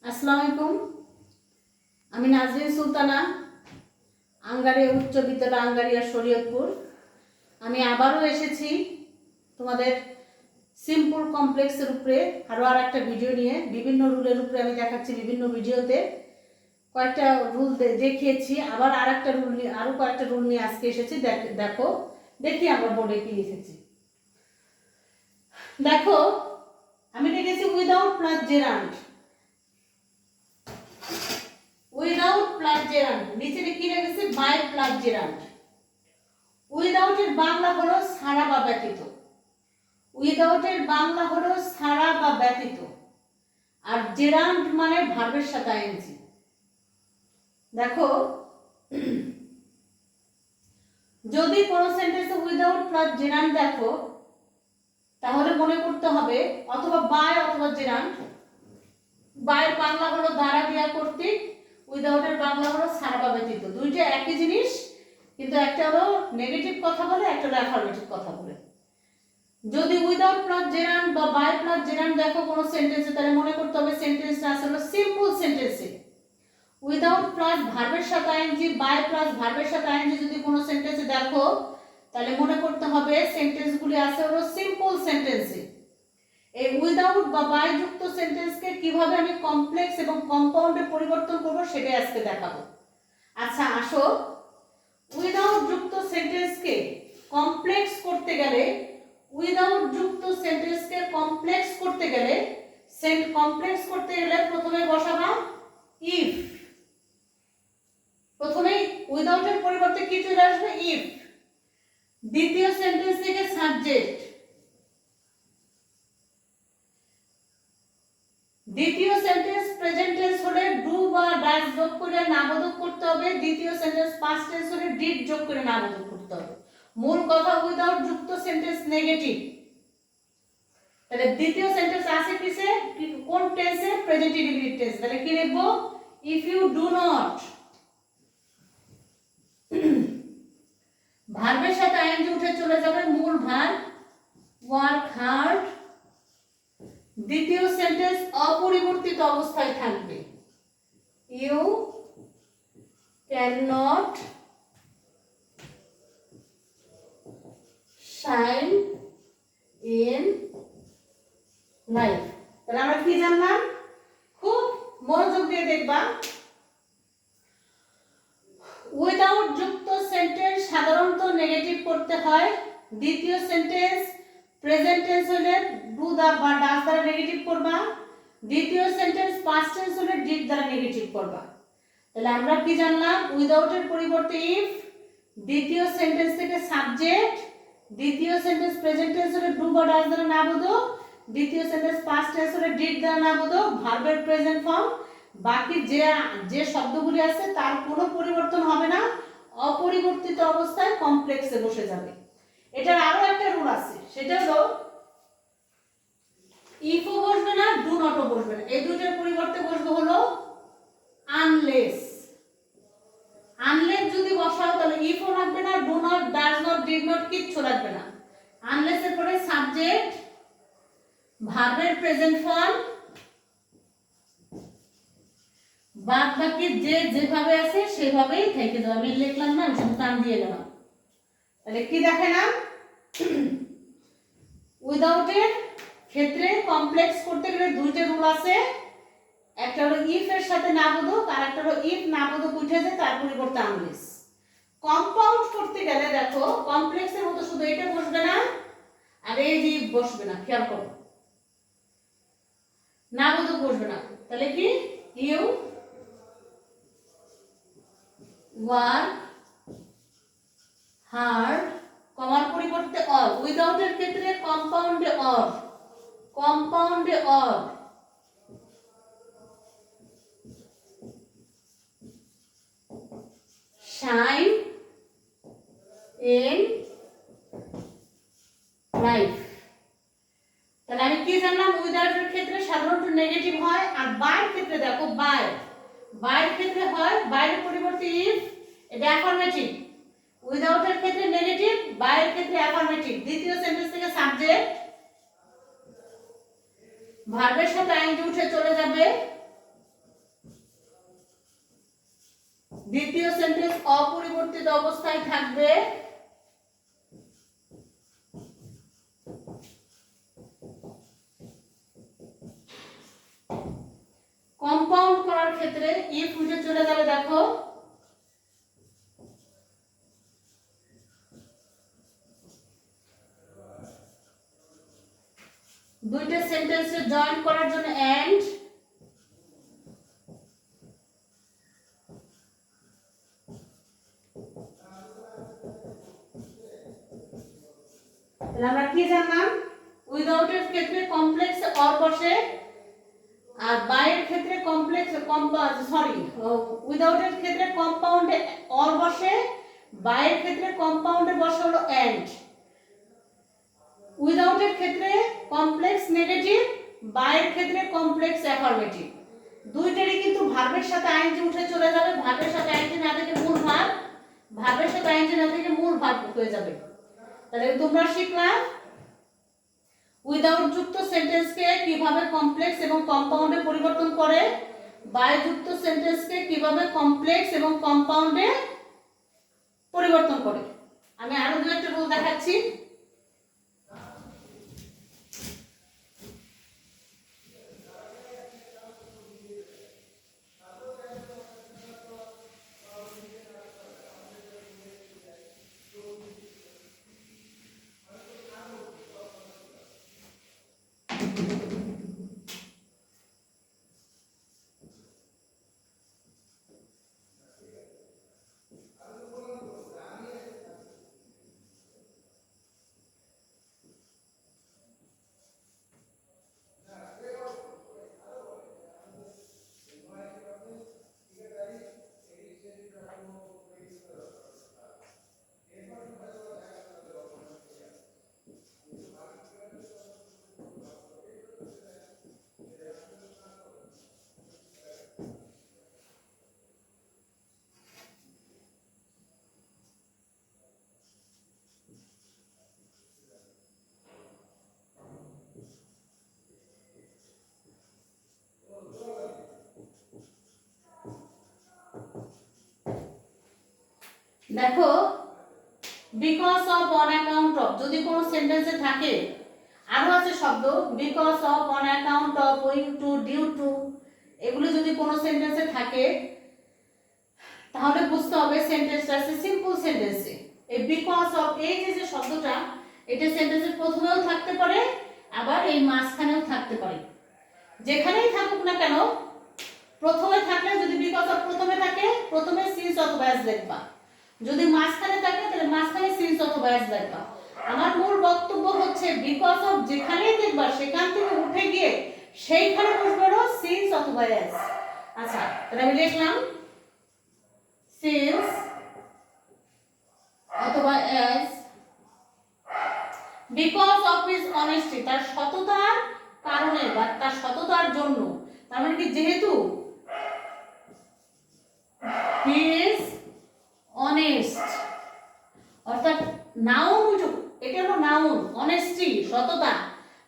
আসসালামু আলাইকুম। আমি নাজরিন সুলতানা, আঙ্গারিয়া উচ্চ বিদ্যালয়, আঙ্গারিয়া শরীয়তপুর। আমি আবারও এসেছি তোমাদের সিম্পল কমপ্লেক্সের উপরে আরও একটা ভিডিও নিয়ে। বিভিন্ন রুলের উপরে আমি দেখাচ্ছি। বিভিন্ন ভিডিওতে কয়েকটা রুল দেখিয়েছি, আবার আরেকটা রুল নিয়ে, আরও কয়েকটা রুল নিয়ে আজকে এসেছি। দেখো দেখি আমরা বোর্ডে কি লিখেছি। দেখো, আমি লিখেছি without plus gerund. Without plus gerund, নিচে কি রেখেছে? By plus gerund. উইদাউট এর বাংলা হলো ছাড়া বা ব্যতীত। উইদাউট এর বাংলা হলো ছাড়া বা ব্যতীত, আর জেরান্ড মানে ভার্বের সাথে আইএনজি। দেখো, যদি কোন সেন্টেন্সে উইদাউট প্লাস জেরান্ড দেখো, তাহলে মনে করতে হবে অথবা বাই অথবা জেরান্ড। বাই বাংলা হলো দ্বারা দিয়া কর্তৃক, উইদাউট এর বাংলা হলো ছাড়া বা ব্যতীত। দুইটা একই জিনিস, কিন্তু একটা হলো নেগেটিভ কথা বলে, একটা হলো অ্যাফার্মেটিভ কথা বলে। যদি উইদাউট প্লাস জেরান্ড বা বাই প্লাস জেরান্ড দেখো কোনো সেন্টেন্সে, তাহলে মনে করতে হবে সেন্টেন্সটা আসলে সিম্পল সেন্টেন্সে। উইদাউট প্লাস ভার্বের সাথে আইএনজি, বাই প্লাস ভার্বের সাথে আইএনজি যদি কোনো সেন্টেন্সে দেখো, তাহলে মনে করতে হবে সেন্টেন্সগুলি আছে হলো সিম্পল সেন্টেন্সে। এই উইদাউট বা বাই যুক্ত সেন্টেন্সকে কিভাবে আমি কমপ্লেক্স এবং কম্পাউন্ডে পরিবর্তন করব সেটাই আজকে দেখাবো। আচ্ছা আসো, উইদাউট যুক্ত সেন্টেন্সকে কমপ্লেক্স করতে গেলে, উইদাউট যুক্ত সেন্টেন্সকে কমপ্লেক্স করতে গেলে, প্রথমে বসাবা ইফ। প্রথমে উইদাউট এর পরিবর্তে কি চলে আসবে? ইফ। দ্বিতীয় সেন্টেন্স থেকে সাবজেক্ট। দ্বিতীয় সেন্টেন্স প্রেজেন্ট টেন্স হলে ডু বা ডাজ যোগ করে নাবোধক করতে হবে। দ্বিতীয় সেন্টেন্স পাস্ট টেন্স হলে ডিড যোগ করে নাবোধক করতে হবে। মূল কথা, উইদাউট যুক্ত সেন্টেন্স নেগেটিভ। তাহলে দ্বিতীয় সেন্টেন্স আছে কিসে? কোন টেন্সে? Present indefinite tense. তাহলে কি লিখবো? If you do not. ভার্বের সাথে আইএনজি উঠে চলে যাবে মূল ভার্ব ওয়ার্ক হার্ড। দ্বিতীয় সেন্টেন্স অপরিবর্তিত অবস্থায় থাকবে। You can not shine in life. তাহলে আমরা কি জানলাম? খুব মনোযোগ দিয়ে দেখবা। উইদাউট যুক্ত সেন্টেন্স সাধারণত নেগেটিভ করতে হয়। দ্বিতীয় সেন্টেন্স প্রেজেন্ট টেন্স হলে ডু দা বা ডাজ দ্বারা নেগেটিভ করবা। দ্বিতীয় সেন্টেন্স পাস্ট টেন্স হলে ডিড দ্বারা নেগেটিভ করবা। তাহলে আমরা কি জানলাম? উইদাউট এর পরিবর্তে ইফ, দ্বিতীয় সেন্টেন্স থেকে সাবজেক্ট, দ্বিতীয় সেন্টেন্স প্রেজেন্ট টেন্স হলে ডু বা ডাজ দ্বারা নাবোধক, দ্বিতীয় সেন্টেন্স পাস্ট টেন্স হলে ডিড দ্বারা নাবোধক, ভার্বের প্রেজেন্ট ফর্ম। বাকি যে শব্দগুলি আছে তার কোনো পরিবর্তন হবে না, অপরিবর্তিত অবস্থায় কমপ্লেক্সে বসে যাবে। এটার আরো একটা রুল আছে, সেটা হলো ইফও বসবে না, ডু নটও বসবে না। এই দুইটার পরিবর্তে বসবে হলো আনলেস। আনলেস যদি বসাও তাহলে ইফও লাগবে না, do not, does not, did not কিচ্ছু লাগবে না। আনলেস এর পরে সাবজেক্ট, ভার্বের প্রেজেন্ট ফর্ম, বাদ বাকি যে যেভাবে আছে সেভাবেই থেকে যাবে। আমি লিখলাম না, আমি শুধু টান দিয়ে গেলাম। তাহলে কি দেখালাম? উইদাউট এর ক্ষেত্রে কমপ্লেক্স করতে গেলে দুইটা রুল আছে। একটা হলো ইফ এর সাথে নাবোধক, আর একটা হলো ইফ নাবোধক উঠে যায় তার পরিবর্তে আনলেস। কম্পাউন্ড করতে গেলে দেখো, কমপ্লেক্সের মতো শুধু এটা বসবে না আর এই যে বসবে না, খেয়াল করো, নাবোধক বসবে না। তাহলে কি? ইউ ওয়ার্ক হার্ড, কমার পরিবর্তে অর। উইদাউট এর ক্ষেত্রে কম্পাউন্ডে অর, কম্পাউন্ডে অর। Shine in life. তাহলে আমি কি জানলাম? উইদাউট এর ক্ষেত্রে সাধারণত নেগেটিভ হয়, আর বাই এর ক্ষেত্রে দেখো, বাই এর ক্ষেত্রে হয় বাইরের পরিবর্তে ইফ, এটা অ্যাফার্মেটিভ। উইদাউট এর ক্ষেত্রে নেগেটিভ, বাই এর ক্ষেত্রে অ্যাফার্মেটিভ। দ্বিতীয় সেন্টেন্স থেকে সাবজেক্ট, ভার্বের সাথে আইএনজি উঠে চলে যাবে দ্বিতীয় সেন্টেন্স অপরিবর্তিত অবস্থায় থাকবে। কম্পাউন্ড করার ক্ষেত্রে ইফ উঠে চলে যাবে, দেখো দুইটা সেন্টেন্সে জয়েন করার জন্য এন্ড, তাহলে আমরা কি জানলাম? উইদাউট এর ক্ষেত্রে কমপ্লেক্স অর বসে, আর বাই এর ক্ষেত্রে কমপ্লেক্স উইদাউট এর ক্ষেত্রে কম্পাউন্ডে অর বসে, বাই এর ক্ষেত্রে কম্পাউন্ডে বসে হলো এন্ড। উইদাউট এর ক্ষেত্রে কমপ্লেক্স নেগেটিভ, বাই এর ক্ষেত্রে কমপ্লেক্স অ্যাফার্মেটিভ। দুইটারই কিন্তু ভার্বের সাথে আইএনজি উঠে চলে যাবে, ভার্বের সাথে আইএনজি না থেকে মূল ভার্ব, ভার্বের সাথে আইএনজি না থেকে মূল ভার্ব হয়ে যাবে। তাহলে তোমরা শিখলা উইদাউট যুক্ত সেন্টেন্সকে কিভাবে কমপ্লেক্স এবং কম্পাউন্ডে পরিবর্তন করে, বাই যুক্ত সেন্টেন্সকে কিভাবে কমপ্লেক্স এবং কম্পাউন্ডে পরিবর্তন করে। আমি আরো দু একটা রুল দেখাচ্ছি। দেখো because of, on account of যদি কোনো সেন্টেন্সে থাকে, আরো আছে শব্দ because of, on account of, owing to, due to, এগুলো যদি কোনো সেন্টেন্সে থাকে তাহলে বুঝতে হবে সেন্টেন্সটা আছে সিম্পল সেন্টেন্সে। এই বিকজ অফ এই যে শব্দটা, এটা সেন্টেন্সের প্রথমেও থাকতে পারে, আবার এই মাঝখানেও থাকতে পারে। যেখানেই থাকুক না কেন, প্রথমে থাকলে যদি বিকজ অফ প্রথমে থাকে, প্রথমে সিন্স অথবা অ্যাজ লিখবা। যদি মাঝখানে থাকে তাহলে মাঝখানে সিন্স অথবা অ্যাজ লিখবা। আমার মূল বক্তব্য হচ্ছে বিকজ অফ যেখানেই দেখবা সেখান থেকে উঠে গিয়ে সেইখানে বসবে হলো সিন্স অথবা অ্যাজ। আচ্ছা, তাহলে আমি লিখলাম সিন্স অথবা as. Because of his honesty, তার সততার কারণে বা তার সততার জন্য। তার মানে কি, যেহেতু হি ইজ অনেস্ট, অর্থাৎ নাউন উঠুক, এটা হলো নাউন, অনেস্টি সততা,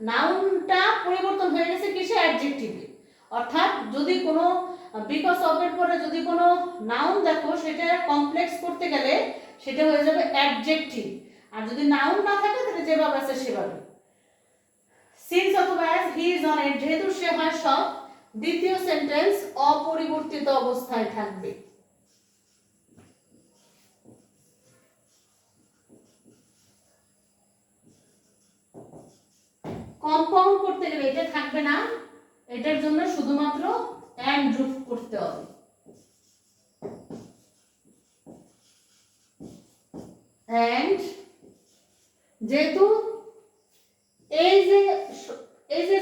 নাউনটা পরিবর্তন হয়ে গেছে কিসে, অ্যাডজেক্টিভে। অর্থাৎ যদি কোনো বিকজ অফ এর পরে যদি কোনো নাউন দেখো, সেটা কমপ্লেক্স করতে গেলে সেটা হয়ে যাবে অ্যাডজেক্টিভ, আর যদি নাউন না থাকে তাহলে যেভাবে আছে সেভাবে। সিন্স অথবা অ্যাজ, হি ইজ অনেস্ট, যেহেতু সে হয় সৎ, দ্বিতীয় সেন্টেন্স অপরিবর্তিত অবস্থায় থাকবে। কম্পাউন্ড করতে গেলে এটা থাকবে না, এটার জন্য শুধুমাত্র এন্ড যোগ করতে হবে। এন্ড যেহেতু এই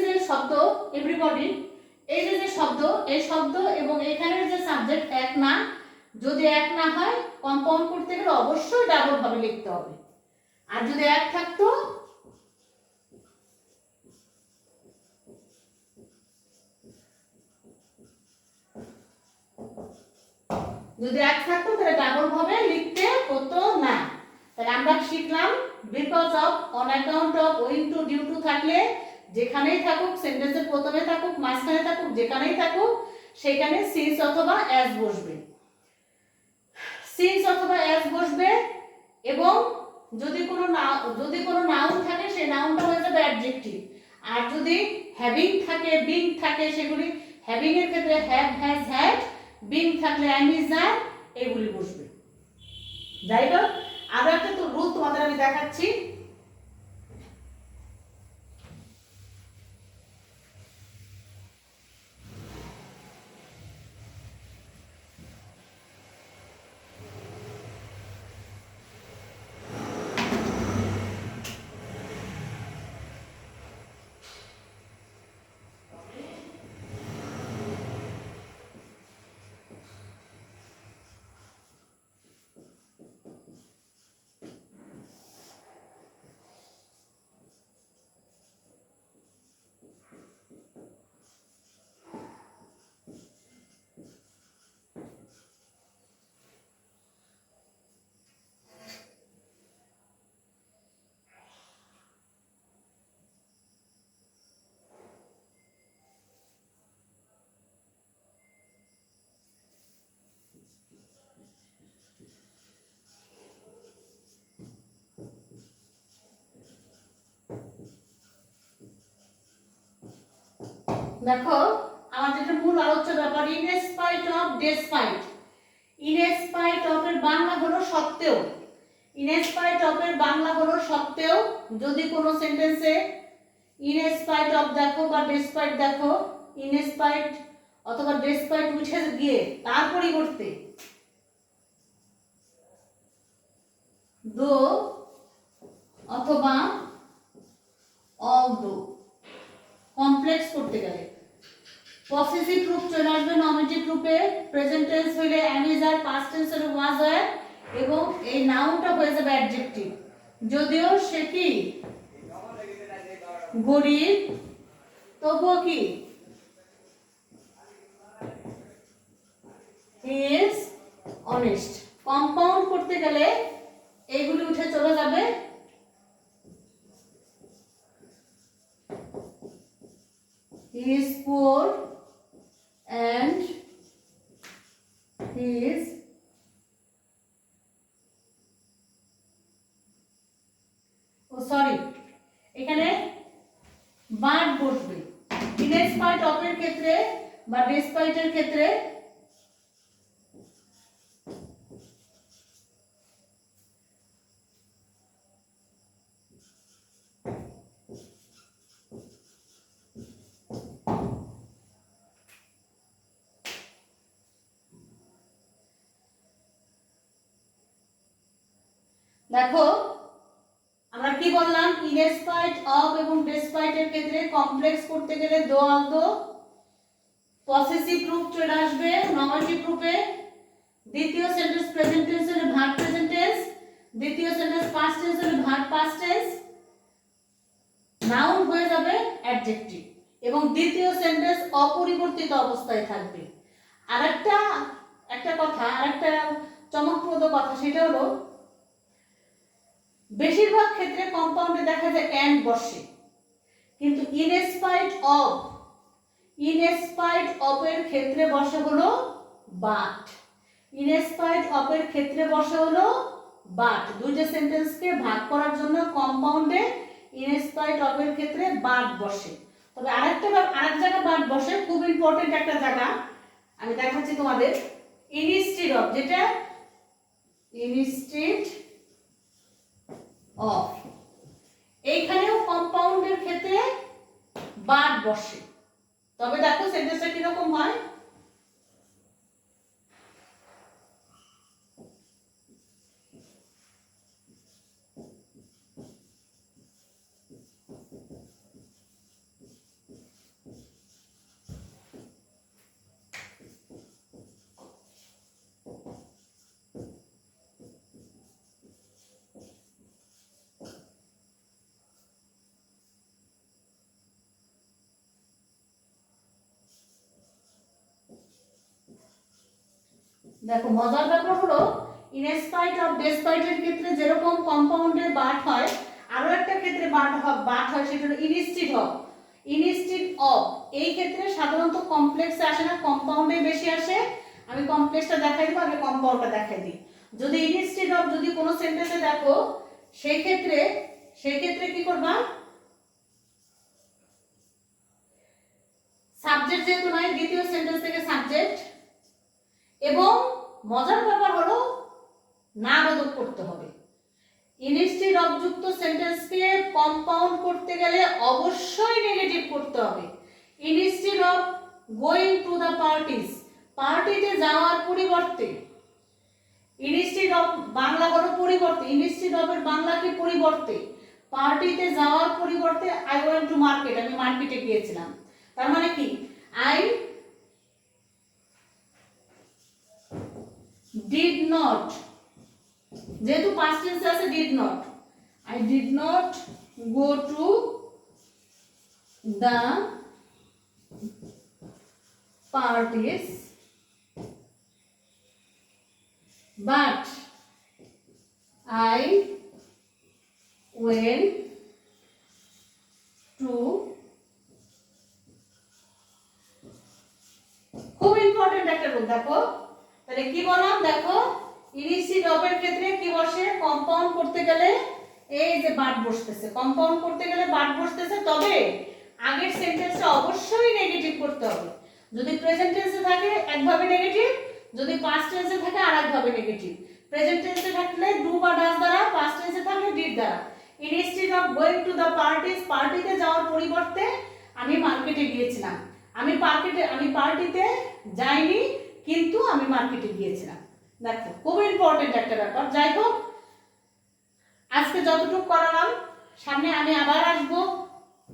যে শব্দ এভরিবডি, এই যে শব্দ, এই শব্দ এবং এখানের যে সাবজেক্ট এক না, যদি এক না হয় কম্পাউন্ড করতে গেলে অবশ্যই ডাবল ভাবে লিখতে হবে। আর যদি এক থাকতো, তাহলে ডাবল ভাবে লিখতে হতো না। তাহলে আমরা শিখলাম because of, on account of, owing to, due to থাকলে যেখানেই থাকুক, সেন্টেন্সের প্রথমে থাকুক, মাঝখানে থাকুক, যেখানেই থাকুক, সেখানে সিন্স অথবা অ্যাজ বসবে। সিন্স অথবা অ্যাজ বসবে, এবং যদি কোনো নাউন থাকে সেই নাউনটা হয়ে যাবে অ্যাডজেক্টিভ। আর যদি হ্যাভিং থাকে, বিং থাকে, সেগুলি হ্যাভিং এর ক্ষেত্রে হ্যাভ, হ্যাজ, হ্যাড, বিং থাকলে অ্যাম, ইজ, আর এগুলি বসবে। যাই হোক, আরো একটা তো রুল তোমাদের আমি দেখাচ্ছি। দেখো, আমার যেটা মূল আলোচ্য ব্যাপার, in spite of, despite. In spite of এর বাংলা হলো সত্ত্বেও। ইন স্পাইট অফ এর বাংলা হলো সত্ত্বেও। যদি কোনো সেন্টেন্সে ইন স্পাইট অফ দেখো বা ডেসপাইট দেখো, ইন স্পাইট অথবা ডেসপাইট উঠে গিয়ে তার পরিবর্তে দো অথবা অলদো কমপ্লেক্স করতে গেলে পসেসিভ রূপ চলে আসবে নমিনেটিভ রূপে। প্রেজেন্ট টেন্স হইলে am, is, are, past tense হলে was, were, এবং এই নাউনটা হয়ে যাবে অ্যাডজেক্টিভ। যদিও সে কি গরিব, তবুও কি he is honest। কম্পাউন্ড করতে গেলে এইগুলি উঠে চলে যাবে he is poor and he is এখানে বাট বসবে। ইন স্পাইট অফ এর ক্ষেত্রে বা ডেসপাইট এর ক্ষেত্রে দেখো আমরা কি বললাম, ইন স্পাইট অফ এবং ডেসপাইট এর ক্ষেত্রে কমপ্লেক্স করতে গেলে দো অলদো পসেসিভ রূপ চলে আসবে নমিনেটিভ রূপে। দ্বিতীয় সেন্টেন্স প্রেজেন্ট টেন্স হলে ভার্ব প্রেজেন্ট টেন্স, দ্বিতীয় সেন্টেন্স পাস্ট টেন্স হলে ভার্ব পাস্ট টেন্স, নাউন হয়ে যাবে অ্যাডজেক্টিভ, এবং দ্বিতীয় সেন্টেন্স অপরিবর্তিত অবস্থায় থাকবে। আরেকটা চমকপ্রদ কথা, সেটা হলো বেশিরভাগ ক্ষেত্রে কম্পাউন্ডে দেখা যায় এন্ড বসে, কিন্তু ইন স্পাইট অফ এর ক্ষেত্রে বসে হলো বাট। ইন স্পাইট অফ এর ক্ষেত্রে বসে হলো বাট। দুইটা সেন্টেন্সকে ভাগ করার জন্য কম্পাউন্ডে ইন স্পাইট অফ এর ক্ষেত্রে বাট বসে। তবে আরেক জায়গা বাট বসে, খুব ইম্পর্টেন্ট একটা জায়গা আমি দেখাচ্ছি তোমাদের, ইনস্টিড অফ, যেটা ইনস্টিড অফ, এইখানেও কম্পাউন্ডের ক্ষেত্রে বাট বসে। তবে দেখো সেন্টেন্সটা কিরকম হয়, দেখো মজার ব্যাপার হলো ইন স্পাইট অফ ডেসপাইট এর ক্ষেত্রে যেরকম কম্পাউন্ডের বাট হয়, আরো একটা ক্ষেত্রে বাট হয়, সেটা হলো ইনস্টিড অফ। এই ক্ষেত্রে সাধারণত কমপ্লেক্সে আসে না, কম্পাউন্ডে বেশি আসে। আমি কমপ্লেক্সটা দেখাই দেবো, আগে কম্পাউন্ডটা দেখাই দিই। যদি ইনস্টেড অফ যদি কোনো সেন্টেন্সে দেখো সেই ক্ষেত্রে কি করবা, সাবজেক্ট যেহেতু নয় দ্বিতীয় সেন্টেন্স থেকে সাবজেক্ট, এবং মজার ব্যাপার হলো না বোধক করতে হবে। ইনস্টেড অফ যুক্ত সেন্টেন্সকে কম্পাউন্ড করতে গেলে অবশ্যই নেগেটিভ করতে হবে। Instead of going to the parties, পার্টিতে যাওয়ার পরিবর্তে, ইনস্টেড অফ বাংলা হলো পরিবর্তে, ইনস্টেড অফ এর বাংলা কি পরিবর্তে, পার্টিতে যাওয়ার পরিবর্তে আই ওয়েন্ট টু মার্কেট, আমি মার্কেটে গিয়েছিলাম। তার মানে কি আই ডিড নট, যেহেতু পাস্ট টেন্সে আছে did not, I did not go to the parties but I went to, খুব ইম্পর্টেন্ট একটা রুল দেখো, তাহলে কি বললাম দেখো, ইনিশিয়েট অফ এর ক্ষেত্রে কি বসে, কম্পাউন্ড করতে গেলে এই যে বাট বসতেছে, কম্পাউন্ড করতে গেলে বাট বসতেছে, তবে আগের সেন্টেন্সটা অবশ্যই নেগেটিভ করতে হবে। যদি প্রেজেন্ট টেন্সে থাকে একভাবে নেগেটিভ, যদি পাস্ট টেন্সে থাকে আরেকভাবে নেগেটিভ। প্রেজেন্ট টেন্সে থাকলে ডু বা ডাজ দ্বারা, পাস্ট টেন্সে থাকলে ডিড দ্বারা। Instead of going to the parties, পার্টিতে যাওয়ার পরিবর্তে আমি মার্কেটে গিয়েছিলাম, আমি পার্টিতে যাইনি কিন্তু আমি মার্কেটে গিয়েছিলাম। দেখো খুব ইম্পর্টেন্ট একটা ব্যাপার। যাই হোক, আজকে যতটুকু করালাম, সামনে আমি আবার আসবো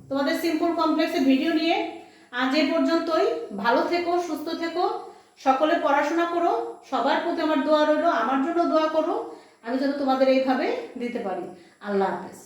তোমাদের সিম্পল কমপ্লেক্সের ভিডিও নিয়ে। আজ এ পর্যন্তই। ভালো থেকো, সুস্থ থেকো, সকলে পড়াশোনা করো, সবার প্রতি আমার দোয়া রইল, আমার জন্য দোয়া করো, আমি যেন তোমাদের এইভাবে দিতে পারি। আল্লাহ হাফেজ।